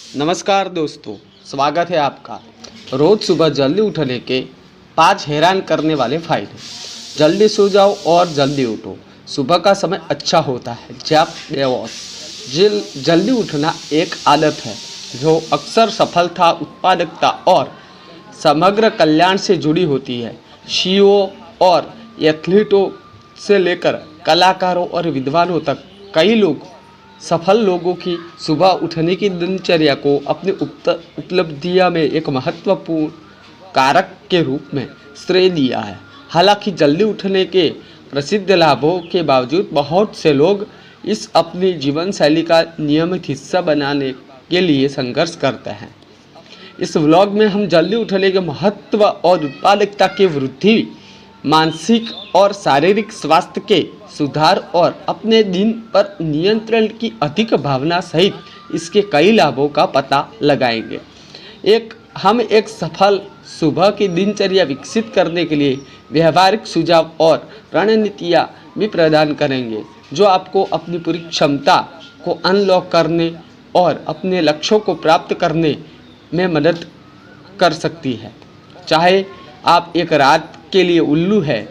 नमस्कार दोस्तों, स्वागत है आपका। रोज़ सुबह जल्दी उठने के 5 हैरान करने वाले फ़ायदे। जल्दी सो जाओ और जल्दी उठो। सुबह का समय अच्छा होता है जब जल्दी उठना एक आदत है जो अक्सर सफलता, उत्पादकता और समग्र कल्याण से जुड़ी होती है। सीईओ और एथलीटों से लेकर कलाकारों और विद्वानों तक कई लोग सफल लोगों की सुबह उठने की दिनचर्या को अपनी उपलब्धियां में एक महत्वपूर्ण कारक के रूप में श्रेय दिया है। हालांकि जल्दी उठने के प्रसिद्ध लाभों के बावजूद बहुत से लोग इस अपनी जीवन शैली का नियमित हिस्सा बनाने के लिए संघर्ष करते हैं। इस व्लॉग में हम जल्दी उठने के महत्व और उत्पादकता की वृद्धि, मानसिक और शारीरिक स्वास्थ्य के सुधार और अपने दिन पर नियंत्रण की अधिक भावना सहित इसके कई लाभों का पता लगाएंगे। हम एक सफल सुबह की दिनचर्या विकसित करने के लिए व्यवहारिक सुझाव और रणनीतियाँ भी प्रदान करेंगे जो आपको अपनी पूरी क्षमता को अनलॉक करने और अपने लक्ष्यों को प्राप्त करने में मदद कर सकती है। चाहे आप एक रात के लिए उल्लू हैं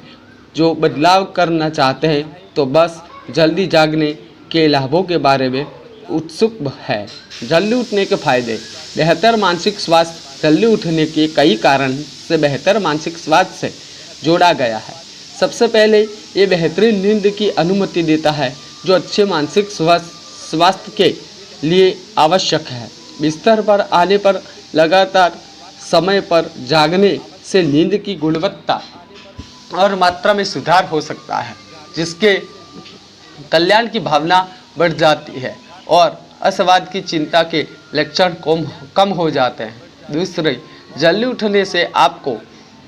जो बदलाव करना चाहते हैं तो बस जल्दी जागने के लाभों के बारे में उत्सुक है। जल्दी उठने के फायदे। बेहतर मानसिक स्वास्थ्य। जल्दी उठने के कई कारण से बेहतर मानसिक स्वास्थ्य से जोड़ा गया है। सबसे पहले ये बेहतरीन नींद की अनुमति देता है जो अच्छे मानसिक स्वास्थ्य के लिए आवश्यक है। बिस्तर पर आने पर लगातार समय पर जागने से नींद की गुणवत्ता और मात्रा में सुधार हो सकता है जिसके कल्याण की भावना बढ़ जाती है और असवाद की चिंता के लक्षण कम हो जाते हैं। दूसरे, जल्दी उठने से आपको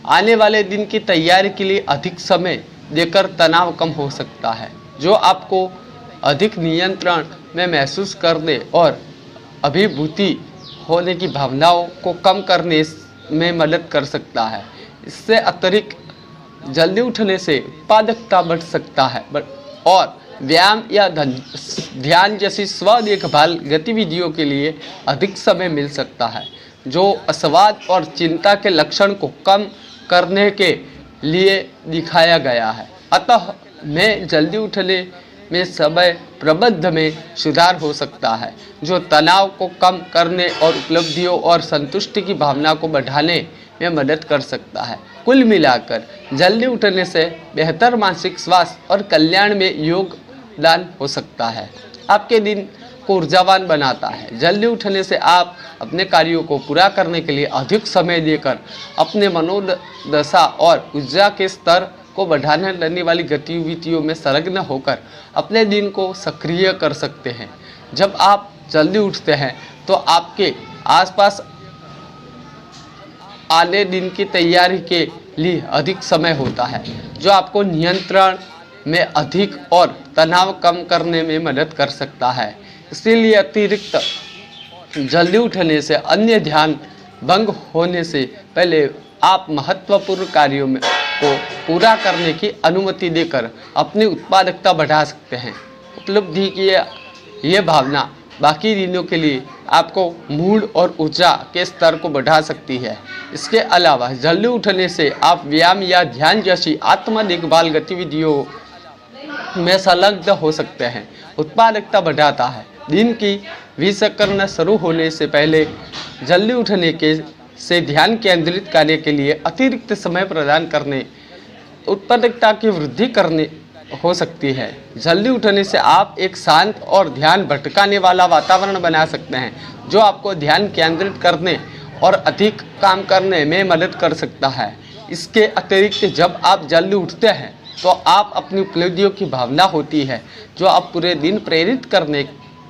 आने वाले दिन की तैयारी के लिए अधिक समय देकर तनाव कम हो सकता है जो आपको अधिक नियंत्रण में महसूस करने और अभिभूति होने की भावनाओं को कम करने में मदद कर सकता है। इससे अतिरिक्त जल्दी उठने से उत्पादकता बढ़ सकता है और व्यायाम या ध्यान जैसी स्व देखभाल गतिविधियों के लिए अधिक समय मिल सकता है जो असवाद और चिंता के लक्षण को कम करने के लिए दिखाया गया है। अतः में जल्दी उठने में समय प्रबंधन में सुधार हो सकता है जो तनाव को कम करने और उपलब्धियों और संतुष्टि की भावना को बढ़ाने में मदद कर सकता है। कुल मिलाकर जल्दी उठने से बेहतर मानसिक स्वास्थ्य और कल्याण में योगदान हो सकता है। आपके दिन को ऊर्जावान बनाता है। जल्दी उठने से आप अपने कार्यों को पूरा करने के लिए अधिक समय देकर अपने मनोदशा और ऊर्जा के स्तर को बढ़ाने लेने वाली गतिविधियों में संलग्न होकर अपने दिन को सक्रिय कर सकते हैं। जब आप जल्दी उठते हैं तो आपके आसपास आने दिन की तैयारी के लिए अधिक समय होता है जो आपको नियंत्रण में अधिक और तनाव कम करने में मदद कर सकता है। इसीलिए अतिरिक्त जल्दी उठने से अन्य ध्यान भंग होने से पहले आप महत्वपूर्ण कार्यों को पूरा करने की अनुमति देकर अपनी उत्पादकता बढ़ा सकते हैं। उपलब्धि की ये भावना बाकी दिनों के लिए आपको मूड और ऊर्जा के स्तर को बढ़ा सकती है। इसके अलावा जल्दी उठने से आप व्यायाम या ध्यान जैसी आत्म देखभाल गतिविधियों में संलग्न हो सकते हैं। उत्पादकता बढ़ाता है। दिन की विषकरण शुरू होने से पहले जल्दी उठने से ध्यान केंद्रित करने के लिए अतिरिक्त समय प्रदान करने उत्पादकता की वृद्धि करने हो सकती है। जल्दी उठने से आप एक शांत और ध्यान भटकाने वाला वातावरण बना सकते हैं जो आपको ध्यान केंद्रित करने और अधिक काम करने में मदद कर सकता है। इसके अतिरिक्त जब आप जल्दी उठते हैं तो आप अपनी उपलब्धियों की भावना होती है जो आप पूरे दिन प्रेरित करने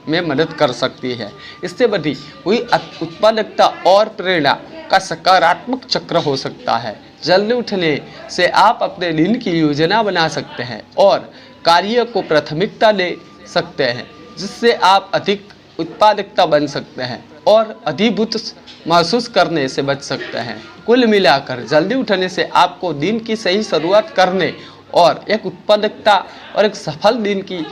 में मदद कर सकती है। इससे बढ़ी हुई उत्पादकता और प्रेरणा का सकारात्मक चक्र हो सकता है। जल्दी उठने से आप अपने दिन की योजना बना सकते हैं और कार्य को प्राथमिकता दे सकते हैं जिससे आप अधिक उत्पादकता बन सकते हैं और अधिभूत महसूस करने से बच सकते हैं। कुल मिलाकर जल्दी उठने से आपको दिन की सही शुरुआत करने और एक उत्पादकता और एक सफल दिन की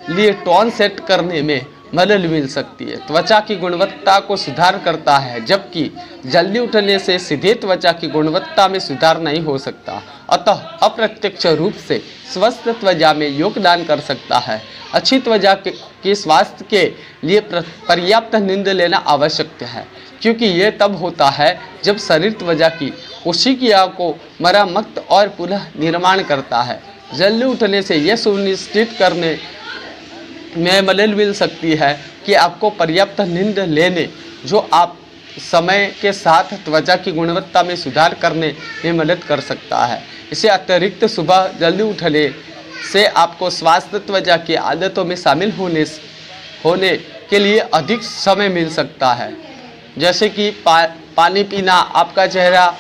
लिए टोन सेट करने में मदद मिल सकती है। त्वचा की गुणवत्ता को सुधार करता है, जबकि जल्दी उठने से सीधे त्वचा की गुणवत्ता में सुधार नहीं हो सकता, अतः अप्रत्यक्ष रूप से स्वस्थ त्वचा में योगदान कर सकता है। अच्छी त्वचा के स्वास्थ्य के लिए पर्याप्त नींद लेना आवश्यक है, क्योंकि यह तब होता है जब शरीर त्वचा की कोशिकाओं को मरम्मत और पुनः निर्माण करता है। जल्दी उठने से यह सुनिश्चित करने में मदद मिल सकती है कि आपको पर्याप्त नींद लेने, जो आप समय के साथ त्वचा की गुणवत्ता में सुधार करने में मदद कर सकता है। इससे अतिरिक्त सुबह जल्दी उठने से आपको स्वास्थ्य त्वचा की आदतों में शामिल होने के लिए अधिक समय मिल सकता है, जैसे कि पानी पीना, आपका चेहरा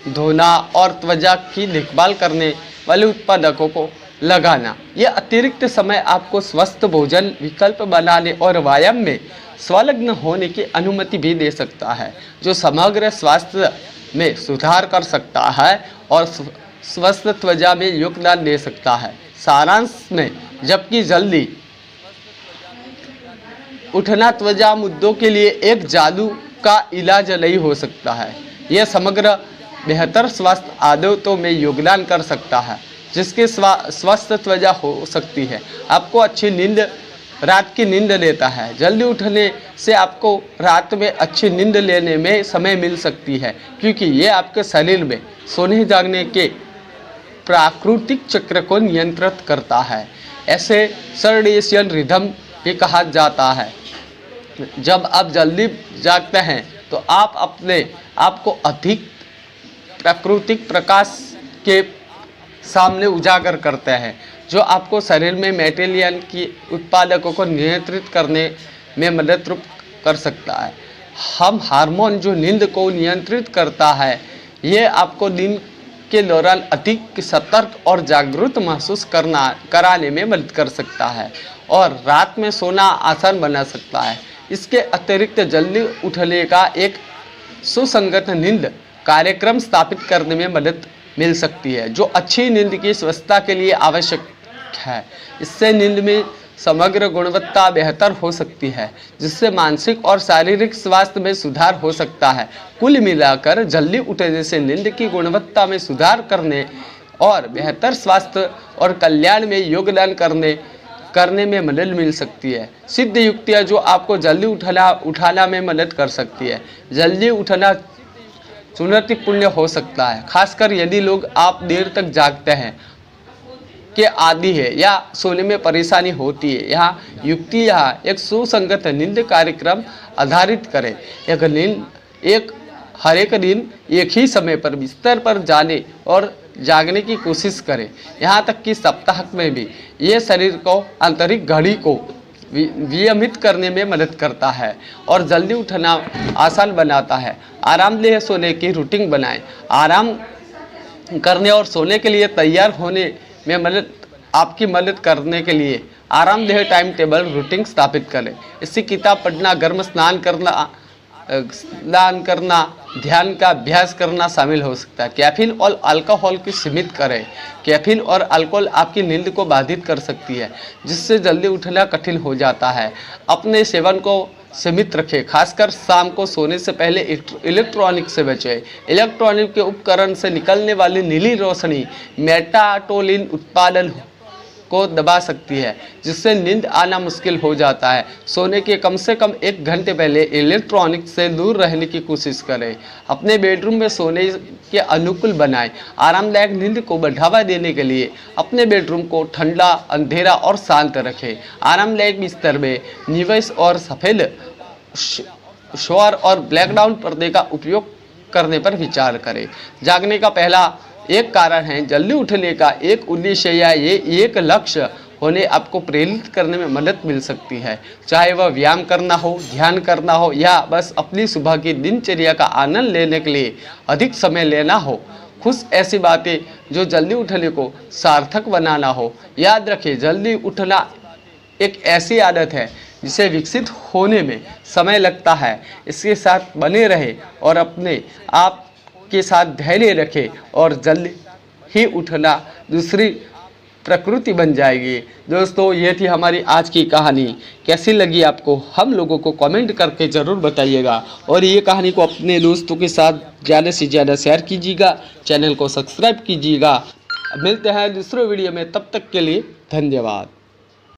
धोना और त्वचा की देखभाल करने वाले उत्पादकों को लगाना। यह अतिरिक्त समय आपको स्वस्थ भोजन विकल्प बनाने और व्यायाम में संलग्न होने की अनुमति भी दे सकता है, जो समग्र स्वास्थ्य में सुधार कर सकता है और स्वस्थ त्वचा में योगदान दे सकता है। सारांश में, जबकि जल्दी उठना त्वचा मुद्दों के लिए एक जादू का इलाज नहीं हो सकता है, यह समग्र बेहतर स्वास्थ्य आदतों में योगदान कर सकता है, जिसके स्वस्थ त्वचा हो सकती है। आपको अच्छी नींद, रात की नींद देता है। जल्दी उठने से आपको रात में अच्छी नींद लेने में समय मिल सकती है, क्योंकि ये आपके शरीर में सोने जागने के प्राकृतिक चक्र को नियंत्रित करता है। ऐसे सर्डिशियन रिदम भी कहा जाता है। जब आप जल्दी जागते हैं तो आप अपने आप को अधिक प्राकृतिक प्रकाश के सामने उजागर करते हैं, जो आपको शरीर में मेलेटोनिन की उत्पादकों को नियंत्रित करने में मदद कर सकता है। हम हार्मोन जो नींद को नियंत्रित करता है, ये आपको दिन के दौरान अधिक सतर्क और जागरूक महसूस कराने में मदद कर सकता है और रात में सोना आसान बना सकता है। इसके अतिरिक्त जल्दी उठने का एक सुसंगत नींद कार्यक्रम स्थापित करने में मदद मिल सकती है, जो अच्छी नींद की स्वस्थता के लिए आवश्यक है। इससे नींद में समग्र गुणवत्ता बेहतर हो सकती है, जिससे मानसिक और शारीरिक स्वास्थ्य में सुधार हो सकता है। कुल मिलाकर जल्दी उठने से नींद की गुणवत्ता में सुधार करने और बेहतर स्वास्थ्य और कल्याण में योगदान करने में मदद मिल सकती है। सिद्ध युक्तियाँ जो आपको जल्दी उठाना में मदद कर सकती है। जल्दी उठना चुनौतीपूर्ण हो सकता है, खासकर यदि लोग आप देर तक जागते हैं के आदि है या सोने में परेशानी होती है। यहाँ युक्ति एक सुसंगत नींद कार्यक्रम आधारित करें। हर एक दिन एक ही समय पर बिस्तर पर जाने और जागने की कोशिश करें, यहाँ तक कि सप्ताह में भी। ये शरीर को आंतरिक घड़ी को विनियमित करने में मदद करता है और जल्दी उठना आसान बनाता है। आरामदेह सोने की रूटीन बनाएं। आराम करने और सोने के लिए तैयार होने में आपकी मदद करने के लिए आरामदेह टाइम टेबल रूटीन स्थापित करें। इससे किताब पढ़ना, गर्म स्नान करना, ध्यान का अभ्यास करना शामिल हो सकता है। कैफीन और अल्कोहल की सीमित करें। कैफीन और अल्कोहल आपकी नींद को बाधित कर सकती है, जिससे जल्दी उठना कठिन हो जाता है। अपने सेवन को सीमित रखें, खासकर शाम को सोने से पहले। इलेक्ट्रॉनिक से बचें। इलेक्ट्रॉनिक के उपकरण से निकलने वाली नीली रोशनी मेलाटोनिन उत्पादन को दबा सकती है, जिससे नींद आना मुश्किल हो जाता है। सोने के कम से कम 1 घंटे पहले इलेक्ट्रॉनिक से दूर रहने की कोशिश करें। अपने बेडरूम में सोने के अनुकूल बनाएं। आरामदायक नींद को बढ़ावा देने के लिए अपने बेडरूम को ठंडा, अंधेरा और शांत रखें। आरामदायक बिस्तर में निवेश और सफ़ेद शॉवर और ब्लैकडाउन पर्दे का उपयोग करने पर विचार करें। जागने का पहला एक कारण है जल्दी उठने का एक उद्देश्य या ये एक लक्ष्य होने आपको प्रेरित करने में मदद मिल सकती है, चाहे वह व्यायाम करना हो, ध्यान करना हो या बस अपनी सुबह की दिनचर्या का आनंद लेने के लिए अधिक समय लेना हो। कुछ ऐसी बातें जो जल्दी उठने को सार्थक बनाना हो। याद रखें, जल्दी उठना एक ऐसी आदत है जिसे विकसित होने में समय लगता है। इसके साथ बने रहे और अपने आप के साथ धैर्य रखें और जल्दी ही उठना दूसरी प्रकृति बन जाएगी। दोस्तों ये थी हमारी आज की कहानी। कैसी लगी आपको हम लोगों को कमेंट करके ज़रूर बताइएगा और ये कहानी को अपने दोस्तों के साथ ज़्यादा से ज़्यादा शेयर कीजिएगा, चैनल को सब्सक्राइब कीजिएगा। मिलते हैं दूसरे वीडियो में, तब तक के लिए धन्यवाद।